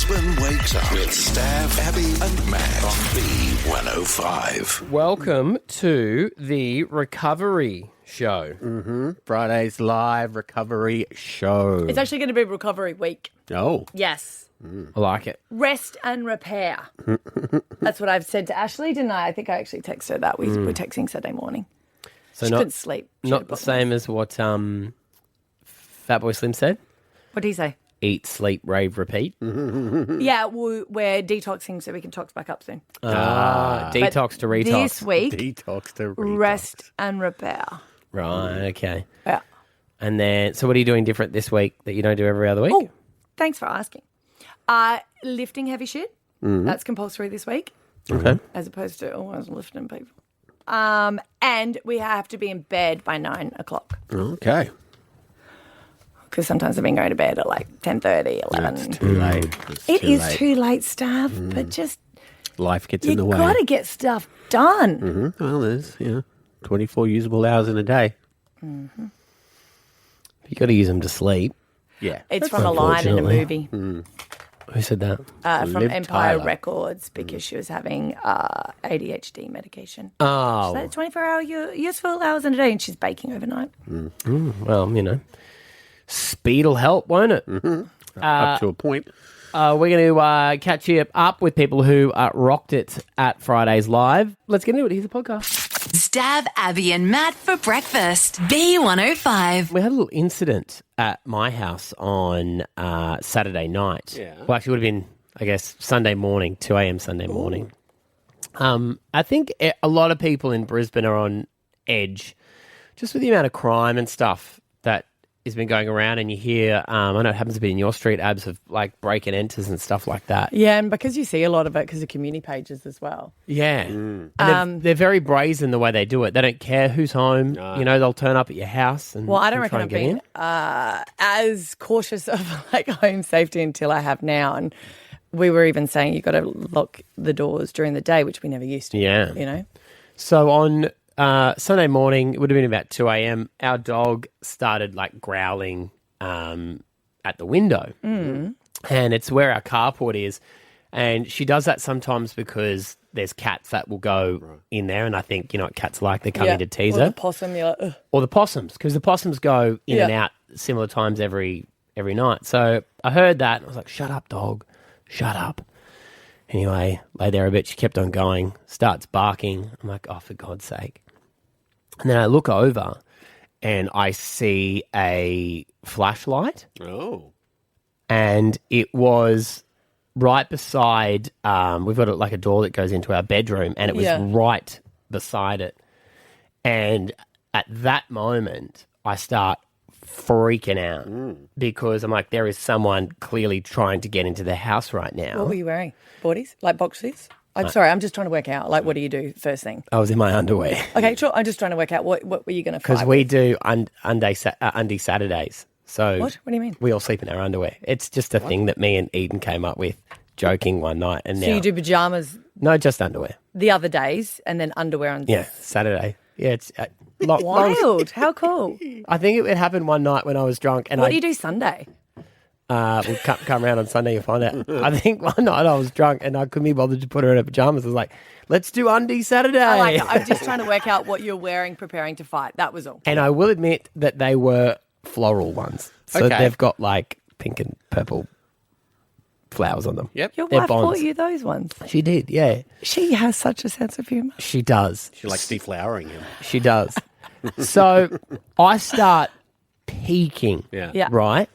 Brisbane wakes up with Stav, Abby and Matt on B105. Welcome to the recovery show. Fridayz live recovery show. It's actually going to be recovery week. Oh. Yes. I like it. Rest and repair. That's what I've said to Ashley, didn't I? I think I actually texted her that. We were texting Saturday morning. So she not, couldn't sleep. She Not had the problems. same as what Fatboy Slim said. What did he say? Eat, sleep, rave, repeat. Yeah, we're detoxing so we can tox back up soon. Detox to retox. This week, Detox to retox. rest and repair. Right, okay. Yeah. And then, so what are you doing different this week that you don't do every other week? Oh, thanks for asking. Lifting heavy shit. That's compulsory this week. Okay. As opposed to always lifting people. And we have to be in bed by 9 o'clock. Okay. Because sometimes I've been going to bed at like 10:30, 11. It's too late. It is too late, Stav, but just Life gets in the you way. got to get stuff done. Well, there's, 24 usable hours in a day. You got to use them to sleep. Yeah. It's from a line in a movie Who said that? from Liv Empire Tyler. Records because she was having ADHD medication. Oh, So 24-hour useful hours in a day, and she's baking overnight. well, speed will help, won't it? Up to a point. We're going to catch you up with people who rocked it at Fridayz Live. Let's get into it. Here's the podcast. Stav, Abby and Matt for breakfast. B105. We had a little incident at my house on Saturday night. Yeah. Well, actually, it would have been, I guess, Sunday morning, 2 a.m. Sunday morning. I think a lot of people in Brisbane are on edge just with the amount of crime and stuff that has been going around, and you hear, I know it happens to be in your street, Abs, of like break and enters and stuff like that. Yeah, and because you see a lot of it because of community pages as well. Yeah. And they're very brazen the way they do it. They don't care who's home. They'll turn up at your house and Well, I don't and reckon try I've and get been as cautious of like home safety until I have now. And we were even saying you've got to lock the doors during the day, which we never used to. Yeah. You know? So on Sunday morning, it would have been about 2 a.m., our dog started like growling at the window. And it's where our carport is. And she does that sometimes because there's cats that will go in there. And I think, you know what cats like, they come in to tease Or her. the possum, you're like, ugh. Or the possums, because the possums go in and Yeah. out similar times every night. So I heard that and I was like, shut up, dog. Shut up. Anyway, lay there a bit. She kept on going, starts barking. I'm like, oh, for God's sake. And then I look over and I see a flashlight, Oh. and it was right beside, we've got like a door that goes into our bedroom, and it was right beside it. And at that moment, I start freaking out because I'm like, there is someone clearly trying to get into the house right now. What were you wearing? Boardies? Like boxers? I'm sorry, I'm just trying to work out, like, what do you do first thing? I was in my underwear. Okay, sure. I'm just trying to work out what were you going to fight Because we do undie Saturdays. So What? What do you mean? We all sleep in our underwear. It's just a thing that me and Eden came up with, joking one night. And So now, you do pajamas no, just underwear. the other days and then underwear on Yeah, Saturday. Yeah, it's Wild. How cool. I think it happened one night when I was drunk, and What do you do Sunday? we'll come around on Sunday. You'll find out. I think one night I was drunk and I couldn't be bothered to put her in her pajamas. I was like, "Let's do undie Saturday." I'm just trying to work out what you're wearing, preparing to fight. That was all. And I will admit that they were floral ones, so Okay. they've got like pink and purple flowers on them. Yep. Your They're wife bought bonds. you those ones. She did, yeah. She has such a sense of humour. She does. She likes deflowering him. She does. So I start peeking, Yeah. right,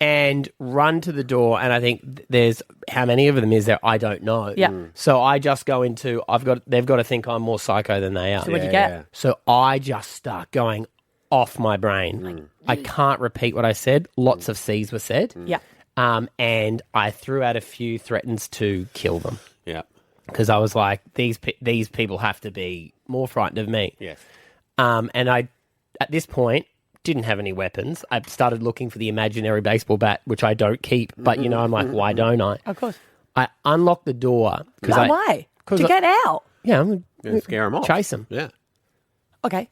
and run to the door. And I think there's how many of them is there? I don't know. Yeah. So I just go into. They've got to think I'm more psycho than they are. So what'd you get? So I just start going off my brain. I can't repeat what I said. Lots of C's were said. Yeah. And I threw out a few threatens to kill them Yeah. because I was like, these people have to be more frightened of me. Yes. And I, at this point, didn't have any weapons. I started looking for the imaginary baseball bat, which I don't keep. But, I'm like, why don't I? Of course. I unlocked the door. Why? To get out. Yeah, I'm Gonna scare him off. chase them. Yeah. Okay.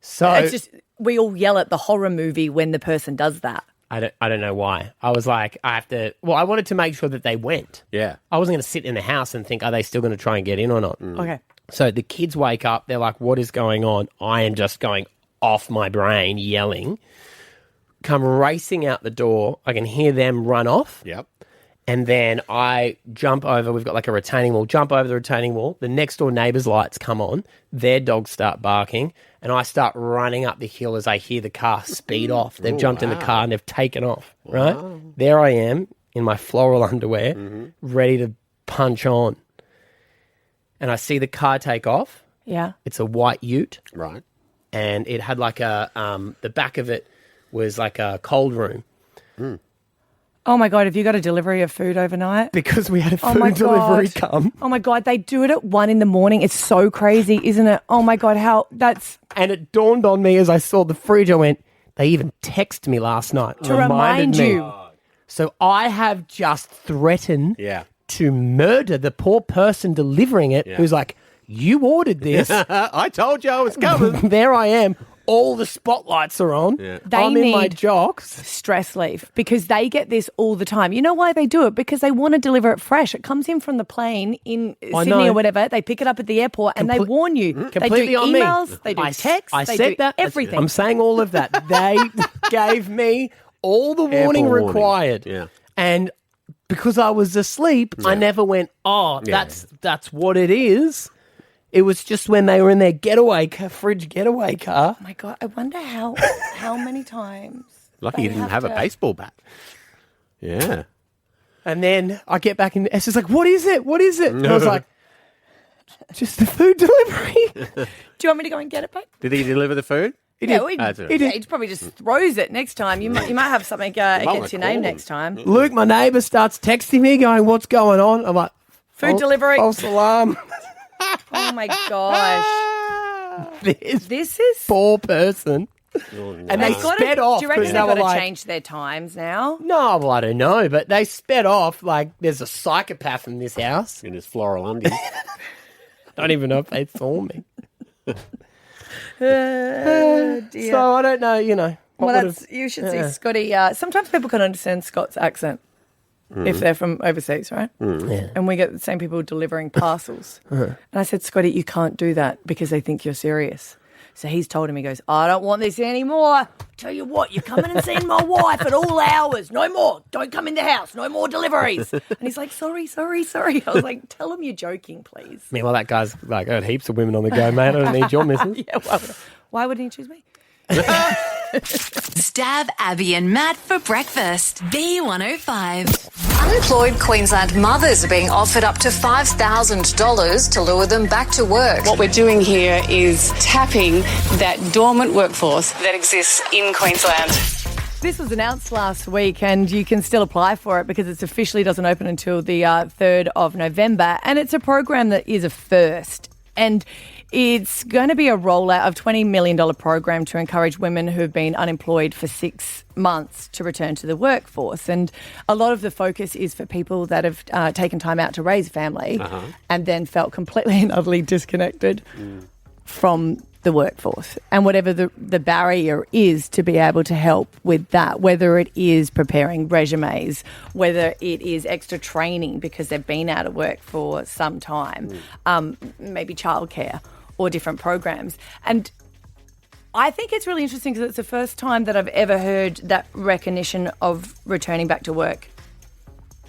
So It's just, we all yell at the horror movie when the person does that. I don't know why. I was like, I wanted to make sure that they went. Yeah. I wasn't going to sit in the house and think, are they still going to try and get in or not? Okay. So the kids wake up. They're like, what is going on? I am just going off my brain, yelling. Come racing out the door. I can hear them run off. Yep. And then I jump over. We've got like a retaining wall. Jump over the retaining wall. The next door neighbour's lights come on. Their dogs start barking. And I start running up the hill as I hear the car speed off. They've jumped in the car and they've taken off, right? There I am in my floral underwear, ready to punch on. And I see the car take off. Yeah. It's a white ute. Right. And it had like a, the back of it was like a cold room. Oh, my God. Have you got a delivery of food overnight? Because we had a my food delivery God. come. Oh, my God. They do it at 1 a.m. It's so crazy, isn't it? Oh, my God. And it dawned on me as I saw the fridge, I went, they even texted me last night. To remind me. you. So I have just threatened Yeah. to murder the poor person delivering it who's like, you ordered this. I told you I was coming. There I am. All the spotlights are on. Yeah. I'm in my need jocks. stress leave because they get this all the time. You know why they do it? Because they want to deliver it fresh. It comes in from the plane in Sydney know. or whatever. They pick it up at the airport and they warn you. They do Completely on me. emails, they do texts, I they said do that. everything. I'm saying all of that. They gave me all the warning Ample warning. required. Yeah. And because I was asleep, I never went, that's what it is. It was just when they were in their fridge getaway car. Oh my God, I wonder how many times. Lucky you didn't have a baseball bat. Yeah. And then I get back in. Esther's like, what is it? What is it? And I was like, just the food delivery. Do you want me to go and get it, babe? Did he deliver the food? He probably just throws it next time. You might have something against your name next time. Luke, my neighbour, starts texting me going, what's going on? I'm like, Food delivery. False alarm. Oh my gosh. This is poor person. And they sped off. Do you reckon because they've they were got to like, change their times now? no, well, I don't know, but they sped off like there's a psychopath in this house. In his floral undies. Don't even know if they saw me. Dear. So I don't know, You should see Scotty. Sometimes people can understand Scott's accent if they're from overseas, right? Yeah. And we get the same people delivering parcels. And I said, Scotty, you can't do that because they think you're serious. So he's told him, he goes, I don't want this anymore. Tell you what, you're coming and seeing my wife at all hours. No more. Don't come in the house. No more deliveries. And he's like, sorry. I was like, tell him you're joking, please. Meanwhile, that guy's like, I got heaps of women on the go, mate. I don't need your missus. Yeah, why wouldn't he choose me? Stav, Abby and Matt for breakfast. B105. Unemployed Queensland mothers are being offered up to $5,000 to lure them back to work. What we're doing here is tapping that dormant workforce that exists in Queensland. This was announced last week and you can still apply for it because it officially doesn't open until the 3rd of November. And it's a program that is a first. And it's going to be a rollout of $20 million program to encourage women who have been unemployed for 6 months to return to the workforce. And a lot of the focus is for people that have taken time out to raise a family and then felt completely and utterly disconnected from the workforce. And whatever the barrier is to be able to help with that, whether it is preparing resumes, whether it is extra training because they've been out of work for some time, maybe childcare or different programs. And I think it's really interesting because it's the first time that I've ever heard that recognition of returning back to work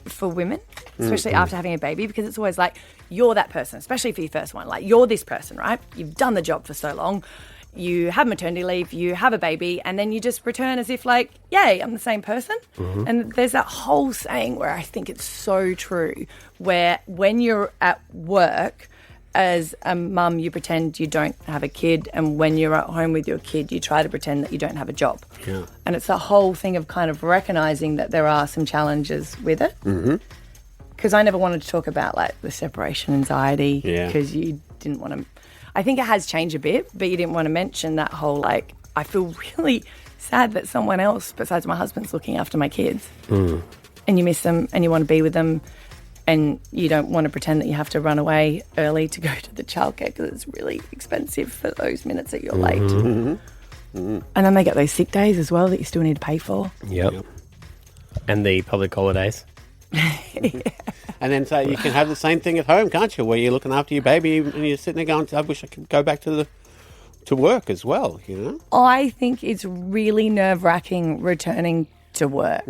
for women, especially after having a baby, because it's always like, you're that person, especially for your first one. Like, you're this person, right? You've done the job for so long. You have maternity leave, you have a baby, and then you just return as if like, yay, I'm the same person. And there's that whole saying where I think it's so true, where when you're at work, as a mum, you pretend you don't have a kid, and when you're at home with your kid, you try to pretend that you don't have a job. Yeah. And it's the whole thing of kind of recognising that there are some challenges with it. Because I never wanted to talk about like the separation anxiety because you didn't want to. I think it has changed a bit, but you didn't want to mention that whole like, I feel really sad that someone else besides my husband's looking after my kids. And you miss them and you want to be with them. And you don't want to pretend that you have to run away early to go to the childcare because it's really expensive for those minutes that you're late. And then they get those sick days as well that you still need to pay for. Yep. And the public holidays. And then so you can have the same thing at home, can't you? Where you're looking after your baby and you're sitting there going, I wish I could go back to work as well, you know? I think it's really nerve-wracking returning to work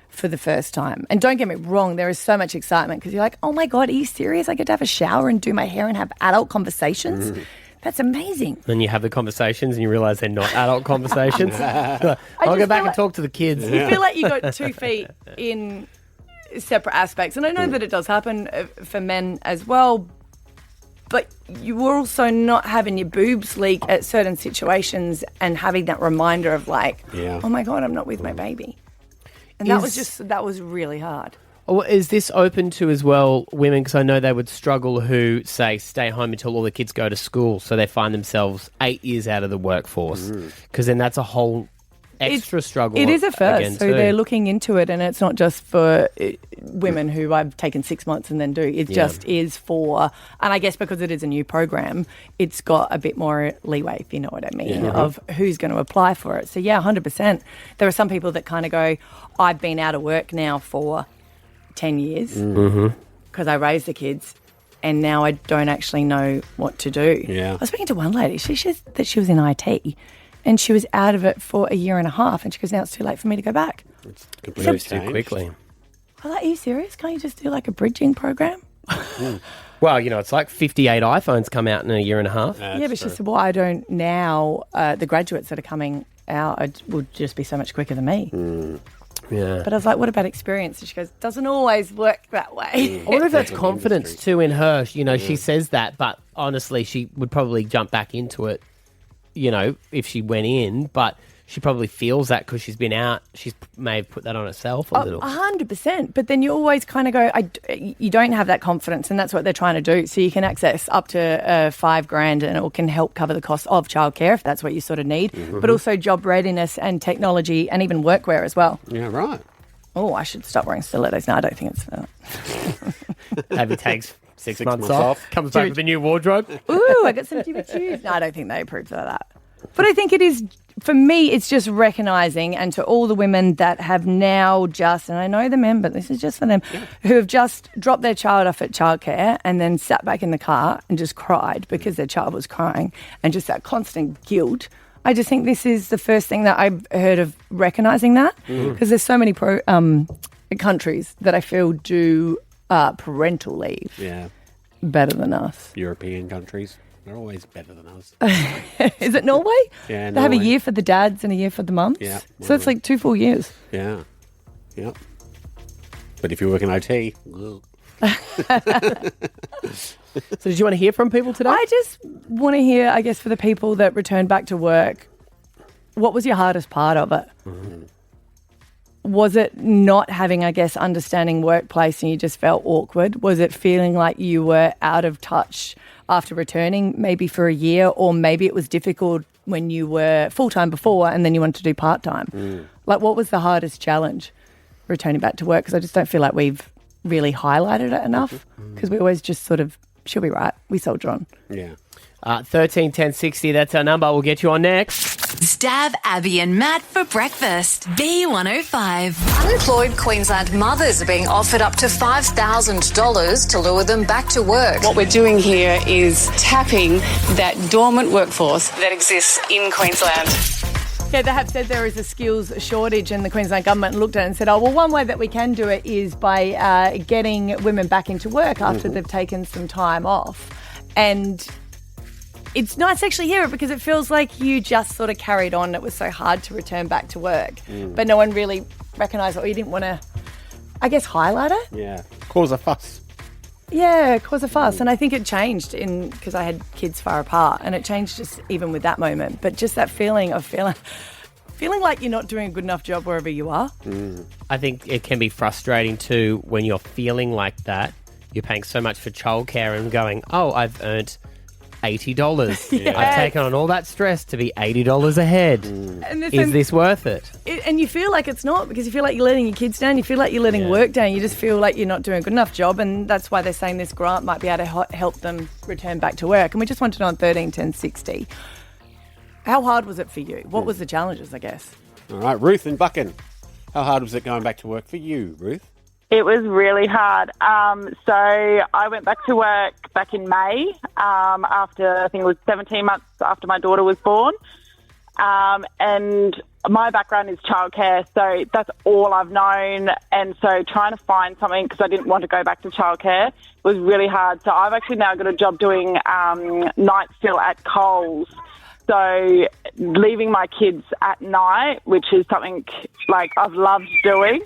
for the first time. And don't get me wrong, there is so much excitement because you're like, oh my God, are you serious? I get to have a shower and do my hair and have adult conversations? That's amazing. Then you have the conversations and you realise they're not adult conversations. I'll go back and talk to the kids. You feel like you got 2 feet in separate aspects. And I know that it does happen for men as well, but you were also not having your boobs leak at certain situations and having that reminder of like, oh my God, I'm not with my baby. And that was really hard. Oh, is this open to as well women? Because I know they would struggle who, say, stay home until all the kids go to school, so they find themselves 8 years out of the workforce. Because then that's a whole extra struggle. It is a first, so they're looking into it, and it's not just for women who I've taken 6 months and then do. It just is for, and I guess because it is a new program, it's got a bit more leeway, if you know what I mean, of who's going to apply for it. So, 100%. There are some people that kind of go, I've been out of work now for 10 years because I raised the kids and now I don't actually know what to do. I was speaking to one lady. She said that she was in IT and she was out of it for 1.5 years and she goes, now it's too late for me to go back. It's completely too quickly. I was like, are you serious? Can't you just do like a bridging program? Well, you know, it's like 58 iPhones come out in 1.5 years. Yeah, but she said, well, I don't now. The graduates that are coming out will just be so much quicker than me. Yeah. But I was like, what about experience? And she goes, doesn't always work that way. I wonder if that's confidence too in her. You know, she says that, but honestly, she would probably jump back into it, you know, if she went in. But she probably feels that because she's been out. She may have put that on herself a little. 100%. But then you always kind of go, you don't have that confidence, and that's what they're trying to do. So you can access up to $5,000 and it can help cover the cost of childcare if that's what you sort of need, but also job readiness and technology and even workwear as well. Yeah, right. Oh, I should stop wearing stilettos. No, I don't think it's Maybe takes six months off. Comes back with a new wardrobe. Ooh, I got some Jimmy Choos. No, I don't think they approve of that. But I think it is, for me, it's just recognising, and to all the women that have now just, and I know the men, but this is just for them, who have just dropped their child off at childcare and then sat back in the car and just cried because their child was crying, and just that constant guilt. I just think this is the first thing that I've heard of recognising that, because there's so many countries that I feel do parental leave better than us. European countries. They're always better than us. Is it Norway? Yeah, They have a year for the dads and a year for the mums? Yeah. So it's like 2 full years. Yeah. Yep. But if you work in OT... So did you want to hear from people today? I just want to hear, I guess, for the people that return back to work, what was your hardest part of it? Was it not having, I guess, understanding workplace and you just felt awkward? Was it feeling like you were out of touch after returning, maybe for a year, or maybe it was difficult when you were full-time before and then you wanted to do part-time? Like, what was the hardest challenge returning back to work? Because I just don't feel like we've really highlighted it enough, because we always just sort of, she'll be right, we soldier on. Yeah. 13 10 60, that's our number. We'll get you on next. Stav, Abby and Matt for breakfast. B105. Unemployed Queensland mothers are being offered up to $5,000 to lure them back to work. What we're doing here is tapping that dormant workforce that exists in Queensland. Yeah, they have said there is a skills shortage, and the Queensland government looked at it and said, oh, well, one way that we can do it is by getting women back into work after they've taken some time off. And it's nice to actually hear it, because it feels like you just sort of carried on. It was so hard to return back to work. But no one really recognised it, or you didn't want to, I guess, highlight it. Yeah. Cause a fuss. Yeah, cause a fuss. And I think it changed because I had kids far apart, and it changed just even with that moment. But just that feeling of feeling like you're not doing a good enough job wherever you are. I think it can be frustrating too when you're feeling like that. You're paying so much for childcare and going, oh, I've earned $80. Yes. I've taken on all that stress to be $80 ahead. Is this worth it? And you feel like it's not, because you feel like you're letting your kids down. You feel like you're letting work down. You just feel like you're not doing a good enough job. And that's why they're saying this grant might be able to help them return back to work. And we just wanted on 13 10 60. How hard was it for you? What was the challenges, I guess? All right, Ruth and Buchan. How hard was it going back to work for you, Ruth? It was really hard. So I went back to work back in May after, I think it was 17 months after my daughter was born. And my background is childcare, so that's all I've known. And so trying to find something, because I didn't want to go back to childcare, was really hard. So I've actually now got a job doing night fill at Coles. So leaving my kids at night, which is something like I've loved doing.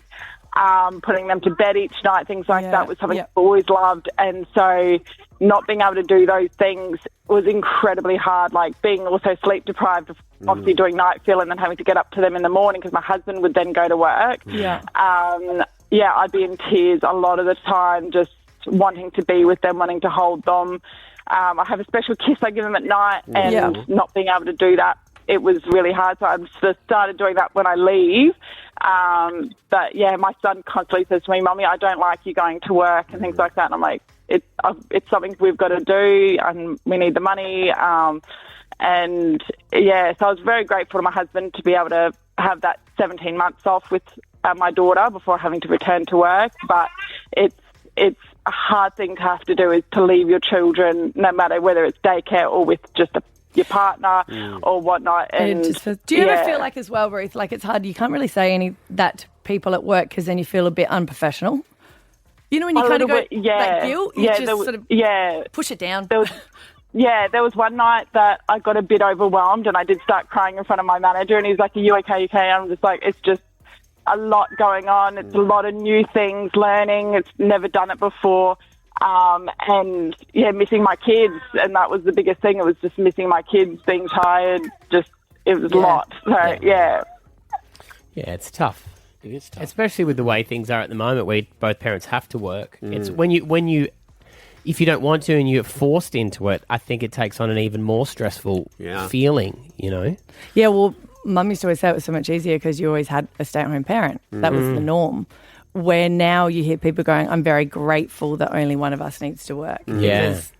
Putting them to bed each night, things like that was something I've always loved. And so not being able to do those things was incredibly hard, like being also sleep deprived, obviously doing night fill and then having to get up to them in the morning because my husband would then go to work. I'd be in tears a lot of the time, just wanting to be with them, wanting to hold them. I have a special kiss I give them at night, and not being able to do that, it was really hard. So I've sort of started doing that when I leave. But yeah, my son constantly says to me, "Mummy, I don't like you going to work," and things like that. And I'm like, it's something we've got to do, and we need the money. And yeah, so I was very grateful to my husband to be able to have that 17 months off with my daughter before having to return to work. But it's a hard thing to have to do, is to leave your children, no matter whether it's daycare or with just your partner or whatnot. And do you ever feel like as well, Ruth, like it's hard, you can't really say any that to people at work because then you feel a bit unprofessional? You know, when you kind of go, that guilt, you just sort of push it down. There was one night that I got a bit overwhelmed and I did start crying in front of my manager, and he's like, "Are you okay? I'm just like, it's just a lot going on. It's a lot of new things, learning. It's never done it before. And missing my kids. And that was the biggest thing. It was just missing my kids, being tired. It was a lot. So, yeah, it's tough. It is tough. Especially with the way things are at the moment where both parents have to work. It's when you, if you don't want to and you're forced into it, I think it takes on an even more stressful feeling, you know? Yeah, well, Mum used to always say it was so much easier because you always had a stay-at-home parent. That was the norm. Where now you hear people going, "I'm very grateful that only one of us needs to work." Because,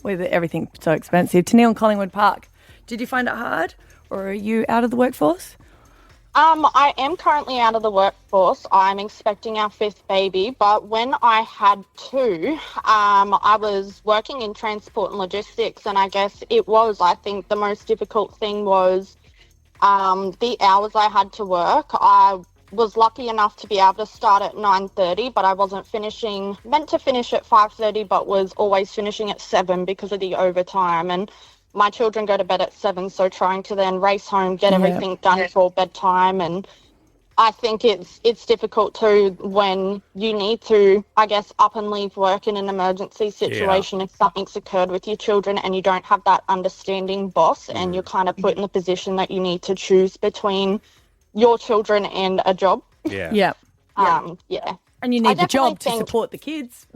with everything so expensive. Tennille in Collingwood Park, did you find it hard, or are you out of the workforce? I am currently out of the workforce. I'm expecting our 5th baby, but when I had 2, I was working in transport and logistics, and I guess I think the most difficult thing was the hours I had to work. I was lucky enough to be able to start at 9:30, but I wasn't meant to finish at 5:30, but was always finishing at 7 because of the overtime. And my children go to bed at 7, so trying to then race home, get everything done for bedtime. And I think it's difficult too when you need to, I guess, up and leave work in an emergency situation if something's occurred with your children and you don't have that understanding boss and you're kind of put in the position that you need to choose between your children and a job. And you need the job to support the kids.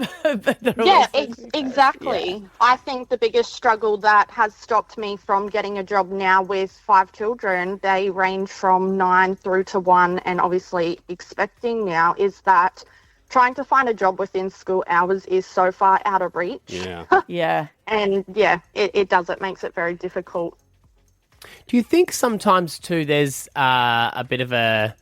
Exactly. Yeah. I think the biggest struggle that has stopped me from getting a job now with 5 children, they range from 9 through to 1, and obviously expecting now, is that trying to find a job within school hours is so far out of reach. And it makes it very difficult. Do you think sometimes too there's a bit of a...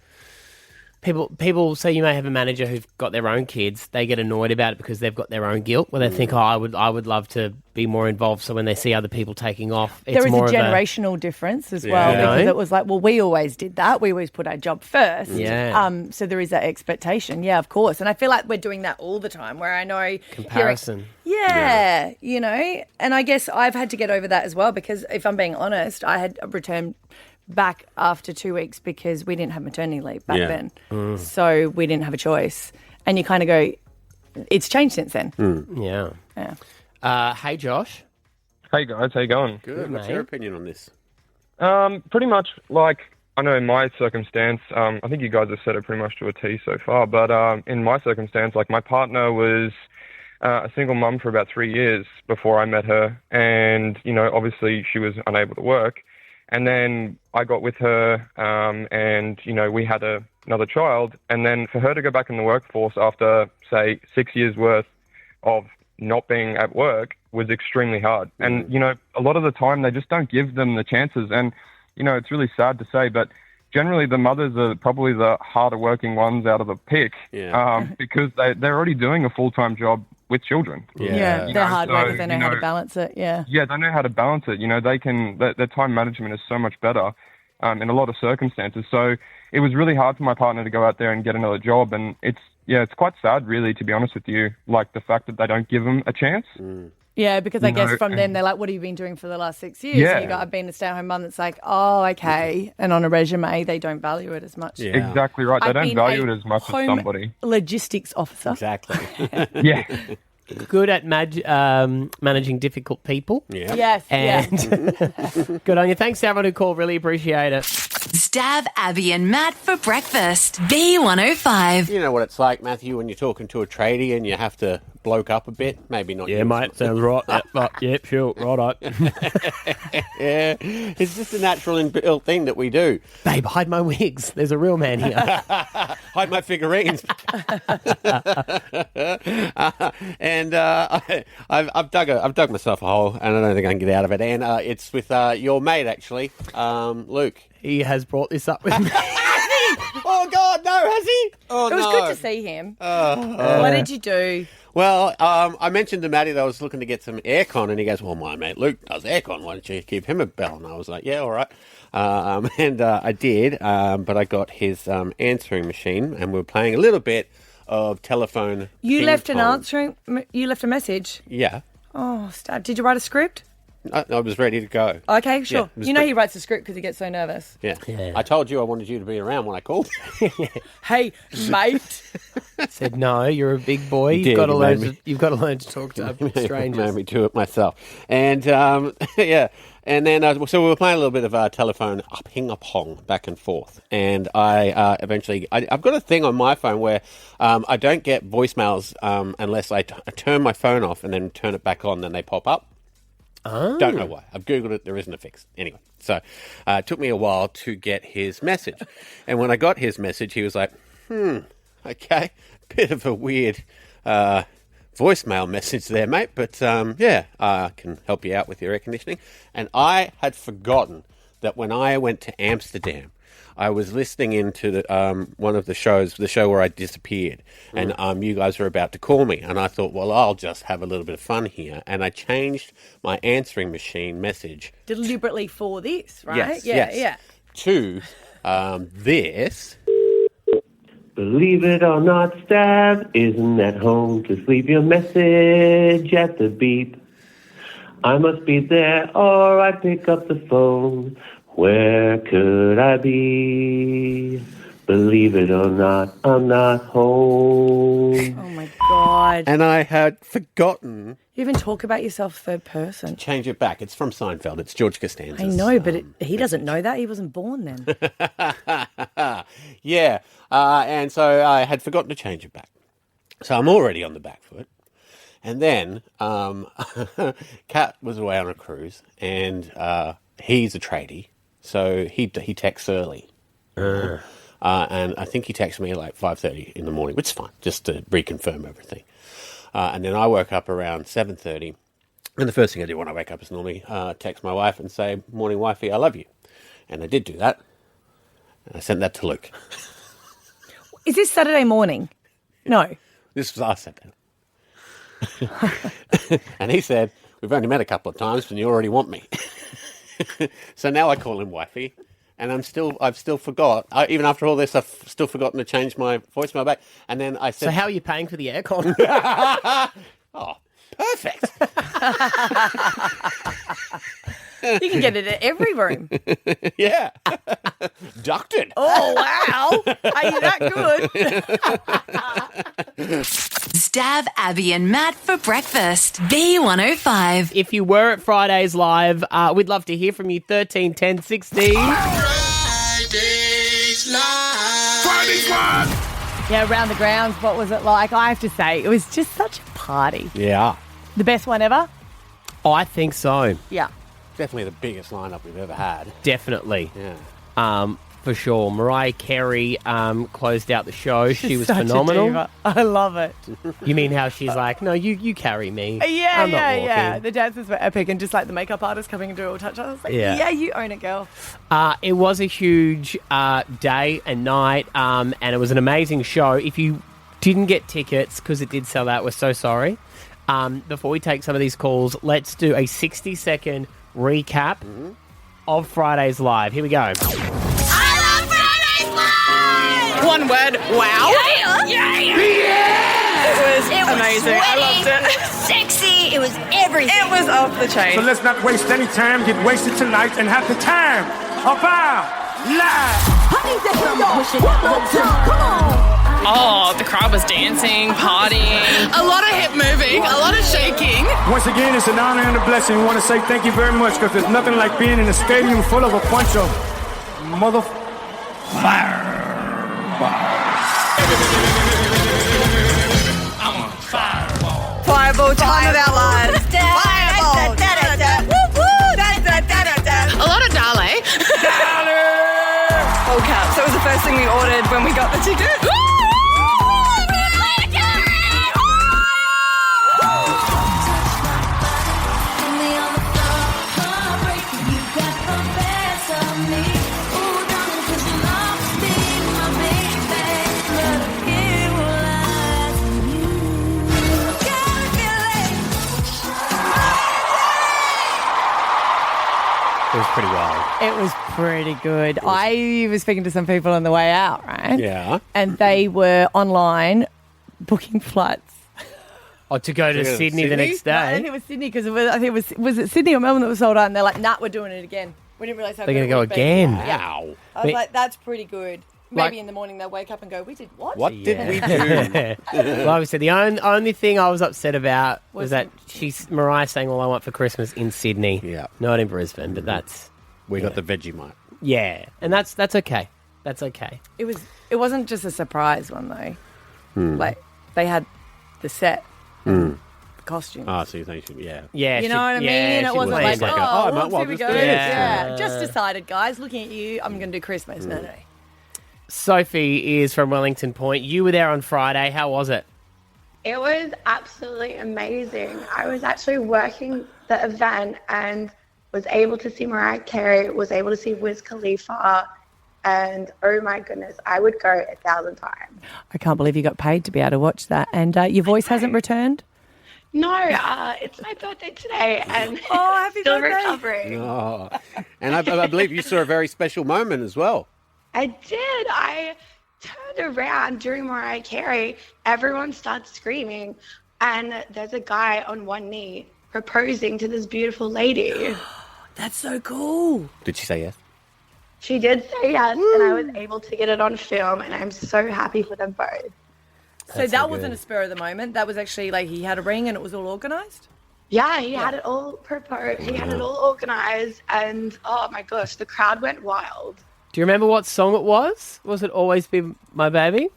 People say you may have a manager who've got their own kids. They get annoyed about it because they've got their own guilt. Where they think, I would love to be more involved. So when they see other people taking off, it's there is more a generational difference as well, because it was like, well, we always did that. We always put our job first. So there is that expectation. Yeah, of course. And I feel like we're doing that all the time. Where I know comparison. You know, and I guess I've had to get over that as well, because if I'm being honest, I had returned back after 2 weeks because we didn't have maternity leave back then. So we didn't have a choice. And you kind of go, it's changed since then. Hey, Josh. Hey, guys. How you going? Good. What's your opinion on this? Pretty much, like, I know in my circumstance, I think you guys have said it pretty much to a T so far, but in my circumstance, like, my partner was a single mum for about 3 years before I met her. And, you know, obviously she was unable to work. And then I got with her and, you know, we had another child. And then for her to go back in the workforce after, say, 6 years worth of not being at work was extremely hard. And, you know, a lot of the time they just don't give them the chances. And, you know, it's really sad to say, but generally the mothers are probably the harder working ones out of the pick, Yeah. because they're already doing a full-time job with children. Yeah, You they're know, hard so, workers. They know you how to balance it. Yeah. Yeah, they know how to balance it. You know, they can. Their time management is so much better in a lot of circumstances. So it was really hard for my partner to go out there and get another job, and it's quite sad, really, to be honest with you. Like the fact that they don't give them a chance. Yeah, because I guess No, from them, they're like, what have you been doing for the last 6 years? Yeah. And you go, I've been a stay-at-home mum. It's like, oh, okay. And on a resume, they don't value it as much. Yeah. Exactly right. They I've don't been value a it as much as home somebody. logistics officer. Exactly. Yeah. Good at managing difficult people. Yeah. Yes, And good on you. Thanks to everyone who called. Really appreciate it. Stav, Abby and Matt for breakfast. B105. You know what it's like, Matthew, when you're talking to a tradie and you have to bloke up a bit. Maybe not. Yeah, you. mate. Sounds right. Yep, sure. Right. Yeah. It's just a natural inbuilt thing that we do. Babe, hide my wigs. There's a real man here. Hide my figurines. And I've dug myself a hole, and I don't think I can get out of it. And it's with your mate, actually, Luke. He has brought this up with me. Oh God, no, has he? Oh It was no. good to see him. What did you do? Well, I mentioned to Matty that I was looking to get some aircon, and he goes, "Well, my mate Luke does aircon. Why don't you give him a bell?" And I was like, "Yeah, all right." And I did, but I got his answering machine, and we were playing a little bit of telephone. You left an ping-pong. answering. You left a message. Yeah, Oh, Stav. Did you write a script? I was ready to go. Okay, sure. it was You know good. he writes a script because he gets so nervous. Yeah. Yeah. I told you I wanted you to be around when I called. Hey, mate. Said no. You're a big boy. You did, you made me. You've got to learn to talk to strangers. Made me do it myself. And yeah, and then so we were playing a little bit of telephone ping-pong back and forth. And I eventually, I've got a thing on my phone where I don't get voicemails unless I turn my phone off and then turn it back on. Then they pop up. Don't know why. I've Googled it. There isn't a fix. Anyway, so it took me a while to get his message. And when I got his message, he was like, okay, bit of a weird voicemail message there, mate. But yeah, I can help you out with your air conditioning. And I had forgotten that when I went to Amsterdam, I was listening into the, one of the shows, the show where I disappeared, and you guys were about to call me, and I thought, well, I'll just have a little bit of fun here, and I changed my answering machine message Deliberately for this, right? yes, to this. Believe it or not, Stav isn't at home to leave your message at the beep. I must be there or I pick up the phone. Where could I be? Believe it or not, I'm not home. Oh, my God. And I had forgotten You even talk about yourself third person. change it back. It's from Seinfeld. It's George Costanza. I know, but he doesn't know that. He wasn't born then. Yeah, and so I had forgotten to change it back. So I'm already on the back foot. And then Kat was away on a cruise, and he's a tradie, so he texts early. And I think he texted me at like 5:30 in the morning, which is fine, just to reconfirm everything. And then I woke up around 7:30, and the first thing I do when I wake up is normally text my wife and say, "Morning, wifey, I love you." And I did do that. And I sent that to Luke. Is this Saturday morning? No. This was last Saturday. And he said, "We've only met a couple of times and you already want me." So now I call him wifey, and I've still forgot. Even after all this, I've still forgotten to change my voicemail back. And then I said, So how are you paying for the aircon? "Oh, perfect." You can get it at every room. Yeah. Ducted. Oh, wow. Are you that good? Stav, Abby and Matt for breakfast. B105. If you were at Fridayz Live, we'd love to hear from you. 13 10 16. Fridayz Live. Yeah, around the grounds, what was it like? I have to say, it was just such a party. Yeah. The best one ever? I think so. Yeah. Definitely the biggest lineup we've ever had. Definitely. Yeah. For sure. Mariah Carey closed out the show. She was Such a phenomenal. diva. I love it. You mean how she's like, no, you carry me. Yeah, I'm not walking. yeah. The dances were epic, and just like the makeup artist coming and doing all touch. I was like, Yeah. yeah, you own it, girl. It was a huge day and night, and it was an amazing show. If you didn't get tickets, because it did sell out, we're so sorry. Before we take some of these calls, let's do a 60-second recap of Fridayz Live. Here we go. One word, wow. Yeah. It was amazing. Sweaty, I loved it. It was sexy. It was everything. It was off the chain. So let's not waste any time. Get wasted tonight and have the time of our life. Oh, the crowd was dancing, partying. A lot of hip moving, a lot of shaking. Once again, it's an honor and a blessing. We want to say thank you very much because there's nothing like being in a stadium full of a bunch of Fireball, time of our lives. Fireball. A lot of Dale. All caps. That was the first thing we ordered when we got the ticket. It was pretty wild. It was pretty good. I was speaking to some people on the way out, right? Yeah. And they were online booking flights. Oh, to go to Sydney the next I day. think it was Sydney because I think was it Sydney or Melbourne that was sold out, and they're like, nah, we're doing it again. We didn't realise how They're good going to go it would be. again. Yeah. Wow. I was like, that's pretty good. Maybe Like- in the morning they'll wake up and go, we did what? What did we do? Well, obviously, the only thing I was upset about was that Mariah saying all I want for Christmas in Sydney. Yeah. Not in Brisbane, but that's... We got the Vegemite. Yeah, and that's okay. That's okay. It wasn't just a surprise one though. Like they had the set, the costumes. Oh, so you think, yeah. Yeah, You know what I mean? It she wasn't was like, oh, I might whoops, well here we just go. do this. Yeah. Just decided, guys, looking at you, I'm going to do Christmas. No. Sophie is from Wellington Point. You were there on Friday. How was it? It was absolutely amazing. I was actually working the event and was able to see Mariah Carey, was able to see Wiz Khalifa, and oh my goodness, I would go 1,000 times. I can't believe you got paid to be able to watch that. And your voice hasn't returned? No, it's my birthday today, and happy still birthday. recovering. Oh. And I believe you saw a very special moment as well. I did. I turned around during Mariah Carey. Everyone starts screaming, and there's a guy on one knee proposing to this beautiful lady. That's so cool. Did she say yes? She did say yes, and I was able to get it on film, and I'm so happy for them both. So that wasn't a spur of the moment. That was actually like he had a ring and it was all organised? Yeah, he had it all proposed. He had it all organised, and oh my gosh, the crowd went wild. Do you remember what song it was? Was it Always Be My Baby?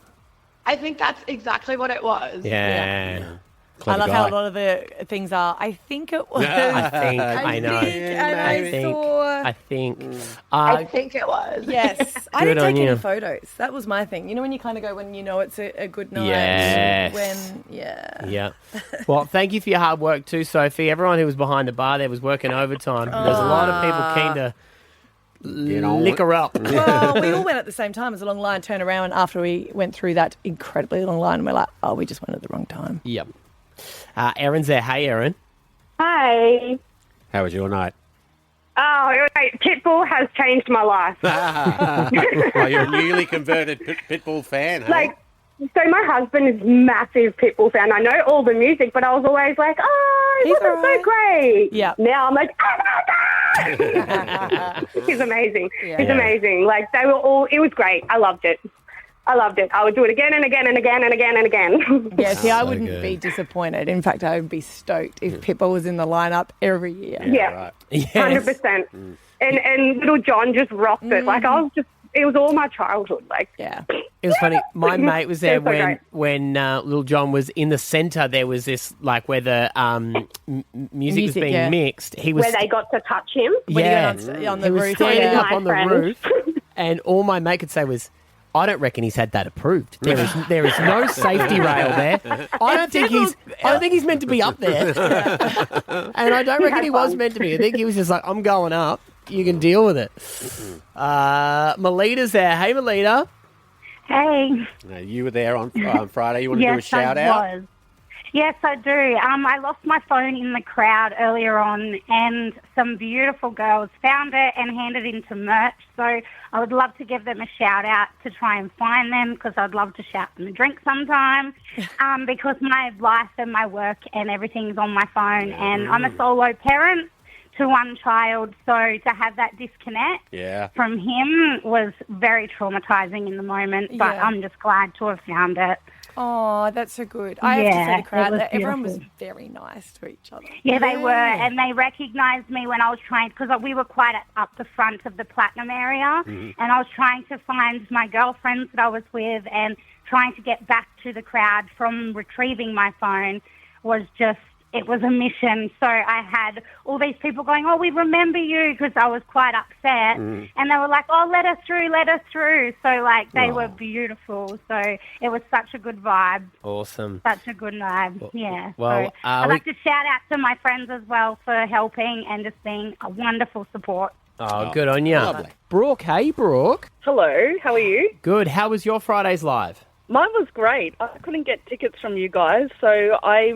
I think that's exactly what it was. Yeah. I love how a lot of the things are. I think it was. I know. I think. I think it was. Yes. I didn't Good on take any you. photos. That was my thing. You know when you kind of go when you know it's a good night? Yes. Yeah. Well, thank you for your hard work too, Sophie. Everyone who was behind the bar there was working overtime. There's a lot of people keen to lick her up. Well, we all went at the same time. It was a long line. Turn around after we went through that incredibly long line. And we're like, oh, we just went at the wrong time. Yep. Erin's there. Hey, Erin. Hi. How was your night? Oh, Pitbull has changed my life. Well, you're a newly converted Pitbull fan, huh? So my husband is a massive Pitbull fan. I know all the music, but I was always like, oh, he wasn't so great. Yeah. Now I'm like, oh my God. He's amazing. He's amazing. Like, they were all, it was great. I loved it. I would do it again and again and again and again and again. Yeah, see, I wouldn't be disappointed. In fact, I would be stoked if Pitbull was in the lineup every year. Yeah, 100%. And little John just rocked it. Like, it was all my childhood. Like, yeah. It was funny. My mate was there It was so great. when Little John was in the centre. There was this, like, where the music was being mixed. He was where they got to touch him. on the roof. standing up on the roof. And all my mate could say was, I don't reckon he's had that approved. There is no safety rail there. I don't think he's meant to be up there. And I don't reckon he was meant to be. I think he was just like, I'm going up. You can deal with it. Melita's there. Hey, Melita. Hey. You were there on Friday. You want to do a shout out? Yes, I do. I lost my phone in the crowd earlier on, and some beautiful girls found it and handed it into merch. So I would love to give them a shout out to try and find them, because I'd love to shout them a drink sometime. Because my life and my work and everything's on my phone, and I'm a solo parent to one child, so to have that disconnect from him was very traumatizing in the moment, but I'm just glad to have found it. Oh, that's so good. I have to say the crowd that everyone was very nice to each other. Yeah, they were, and they recognised me when I was trying, because we were quite up the front of the Platinum area, and I was trying to find my girlfriends that I was with, and trying to get back to the crowd from retrieving my phone was just, it was a mission. So I had all these people going, oh, we remember you, because I was quite upset. And they were like, oh, let us through, let us through. So, they were beautiful. So it was such a good vibe. Awesome. Such a good vibe, yeah. Well, so I'd like to shout out to my friends as well for helping and just being a wonderful support. Oh, good on you. Brooke, hey, Brooke. Hello, how are you? Good. How was your Fridayz Live? Mine was great. I couldn't get tickets from you guys, so I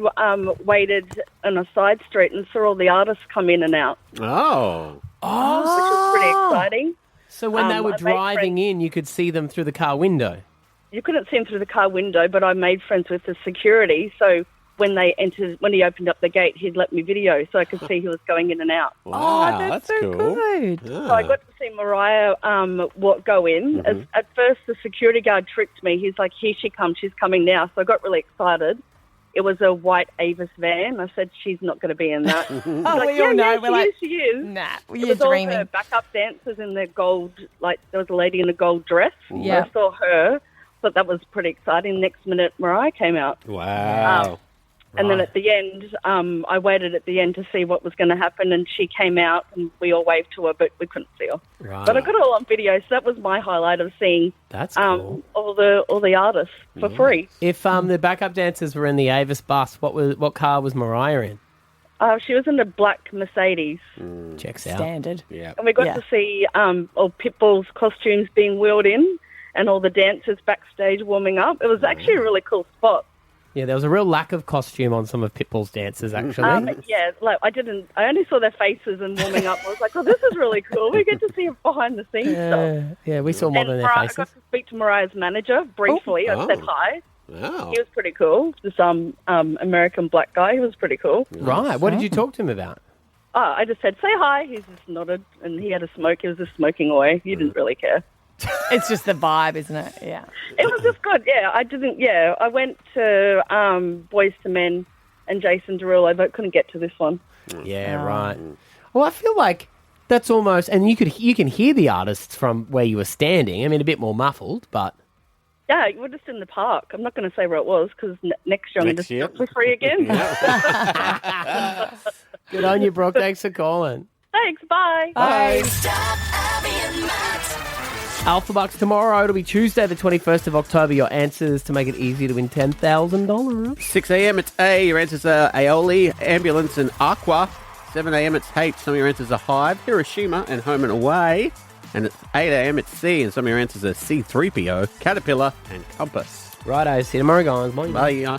waited on a side street and saw all the artists come in and out. Oh. Which was pretty exciting. So when they were driving in, you could see them through the car window? You couldn't see them through the car window, but I made friends with the security, so when he opened up the gate, he'd let me video, so I could see who was going in and out. Wow, that's so cool. Good. Yeah. So I got to see Mariah go in. At first, the security guard tricked me. He's like, here she comes, she's coming now. So I got really excited. It was a white Avis van. I said, she's not going to be in that. He's like, we all know. We're like, she is. Nah, It you're was all dreaming. her backup dancers in their gold, there was a lady in a gold dress. Yeah. I saw her, but that was pretty exciting. Next minute, Mariah came out. Wow. And then at the end, I waited at the end to see what was going to happen, and she came out, and we all waved to her, but we couldn't see her. Right. But I got it all on video, so that was my highlight of seeing That's cool. all the artists for free. If the backup dancers were in the Avis bus, what car was Mariah in? She was in a black Mercedes. Checks out. Standard. Yeah. And we got to see all Pitbull's costumes being wheeled in, and all the dancers backstage warming up. It was actually a really cool spot. Yeah, there was a real lack of costume on some of Pitbull's dances, actually. I only saw their faces and warming up. I was like, oh, this is really cool. We get to see behind the scenes stuff. Yeah, we saw more than their I faces. got to speak to Mariah's manager briefly. I said hi. Wow. He was pretty cool. This American black guy. He was pretty cool. Right. What did you talk to him about? I just said, say hi. He just nodded, and he had a smoke. He was just smoking away. He didn't really care. It's just the vibe, isn't it? Yeah. It was just good, yeah. I went to Boys to Men and Jason Derulo, but couldn't get to this one. Yeah, right. Well, I feel like that's almost, and you can hear the artists from where you were standing. I mean, a bit more muffled, but yeah, we're just in the park. I'm not going to say where it was because next year I'm going to do it for free again. Good on you, Brooke. Thanks for calling. Thanks. Bye. Bye. Alpha Bucks tomorrow. It'll be Tuesday, the 21st of October. Your answers to make it easy to win $10,000. 6 a.m. it's A. Your answers are Aioli, Ambulance, and Aqua. 7 a.m. it's H. Some of your answers are Hive, Hiroshima, and Home and Away. And at 8 a.m. it's C. And some of your answers are C3PO, Caterpillar, and Compass. Righto. See you tomorrow, guys. Bye.